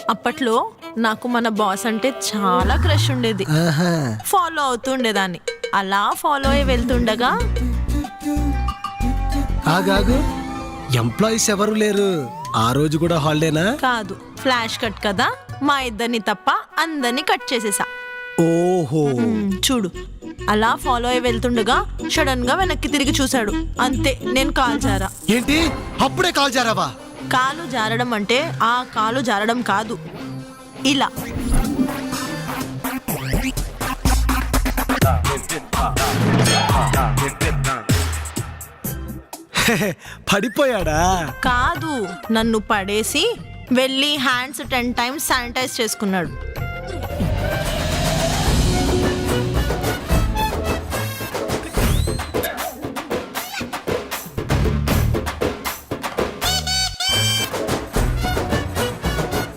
అప్పట్లో నాకు మన బాస్ అంటే చాలా క్రష్ ఉండేది. ఆహా. ఫాలో అవుతుండేదాన్ని. అలా ఫాలో అయి వెళ్తుండగా ఆగాగు, ఎంప్లాయీస్ ఎవరు లేరు, ఆ రోజు కూడా హాలిడేనా? కాదు, ఫ్లాష్ కట్ కదా, మా ఇద్దరిని తప్ప అందరినీ కట్ చేసేసా. ఓహో. చూడు, అలా ఫాలో అయి వెళ్తుండగా సడన్ గా వెనక్కి తిరిగి చూశాడు. అంతే, నేను కాలు జారా. ఏంటి, అప్పుడే కాల్ జారావా? కాలు జారడం అంటే ఆ కాలు జారడం కాదు, ఇలా. పడిపోయాడా? కాదు, నన్ను పడేసి వెళ్ళి హ్యాండ్స్ 10 times శానిటైజ్ చేసుకున్నాడు.